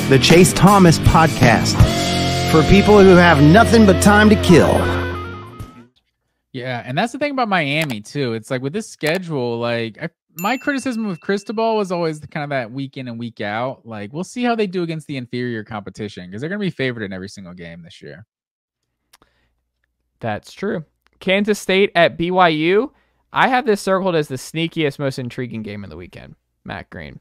the Chase Thomas Podcast, for people who have nothing but time to kill. Yeah, and that's the thing about Miami, too. It's like with this schedule, like my criticism of Cristobal was always kind of that week in and week out. Like, we'll see how they do against the inferior competition because they're going to be favored in every single game this year. That's true. Kansas State at BYU. I have this circled as the sneakiest, most intriguing game of the weekend, Matt Green.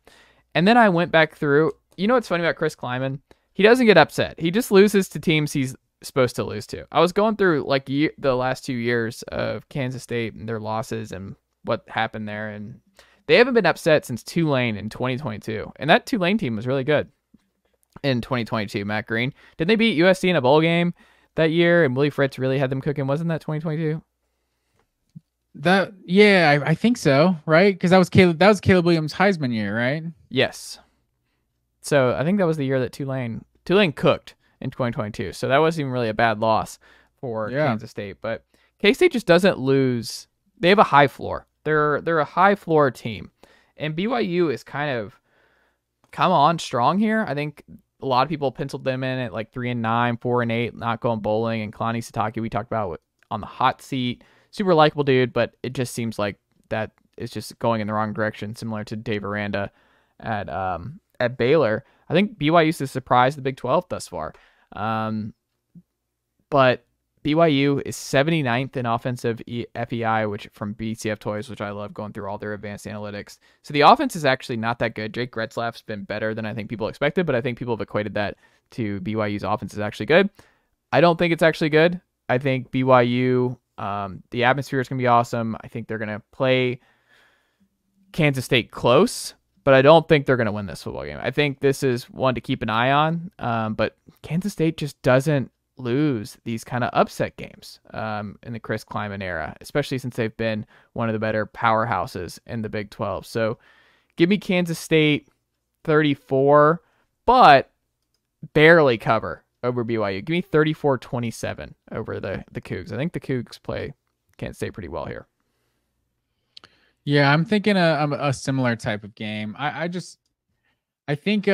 And then I went back through. You know what's funny about Chris Kleiman? He doesn't get upset. He just loses to teams he's supposed to lose to. I was going through like the last 2 years of Kansas State and their losses and what happened there, and they haven't been upset since Tulane in 2022. And that Tulane team was really good in 2022, Matt Green. Didn't they beat USC in a bowl game that year? And Willie Fritz really had them cooking. Wasn't that 2022? I think so, right? Because that was Caleb Williams' Heisman year, right? Yes. So I think that was the year that Tulane cooked in 2022. So that wasn't even really a bad loss for Kansas State. But K-State just doesn't lose. They have a high floor. They're a high floor team. And BYU is kind of come on strong here. I think a lot of people penciled them in at like 3-9, 4-8, not going bowling. And Kalani Sitake, we talked about on the hot seat. Super likable dude, but it just seems like that is just going in the wrong direction, similar to Dave Aranda at Baylor. I think BYU is surprised the Big 12 thus far. But BYU is 79th in offensive FEI, which from BCF Toys, which I love going through all their advanced analytics. So the offense is actually not that good. Jake Retzlaff's been better than I think people expected, but I think people have equated that to BYU's offense is actually good. I don't think it's actually good. I think BYU, the atmosphere is going to be awesome. I think they're going to play Kansas State close, but I don't think they're going to win this football game. I think this is one to keep an eye on, but Kansas State just doesn't lose these kind of upset games in the Chris Kleiman era, especially since they've been one of the better powerhouses in the Big 12. So give me Kansas State 34, but barely cover over BYU. Give me 34-27 over the Cougs. I think the Cougs play Kansas State pretty well here. Yeah, I'm thinking a similar type of game. I think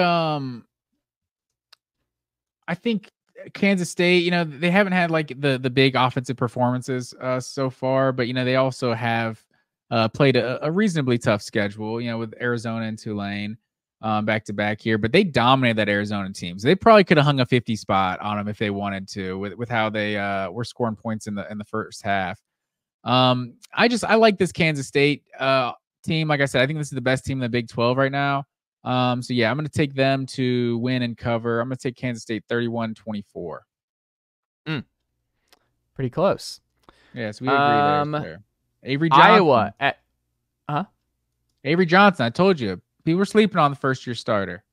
Kansas State, they haven't had like the big offensive performances so far, but they also have played a reasonably tough schedule, with Arizona and Tulane back to back here, but they dominated that Arizona team. So they probably could have hung a 50 spot on them if they wanted to, with how they were scoring points in the first half. I like this Kansas State team. Like I said, I think this is the best team in the Big 12 right now. So yeah, I'm going to take them to win and cover. I'm going to take Kansas State 31-24. Pretty close. Yes, we agree there. Avery Johnson. Iowa Avery Johnson. I told you, people were sleeping on the first-year starter.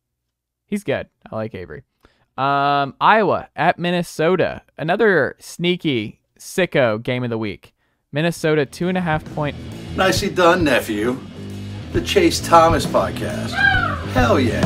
He's good. I like Avery. Iowa at Minnesota. Another sneaky sicko game of the week. Minnesota 2.5 point. Nicely done, nephew. The Chase Thomas Podcast. Hell yeah.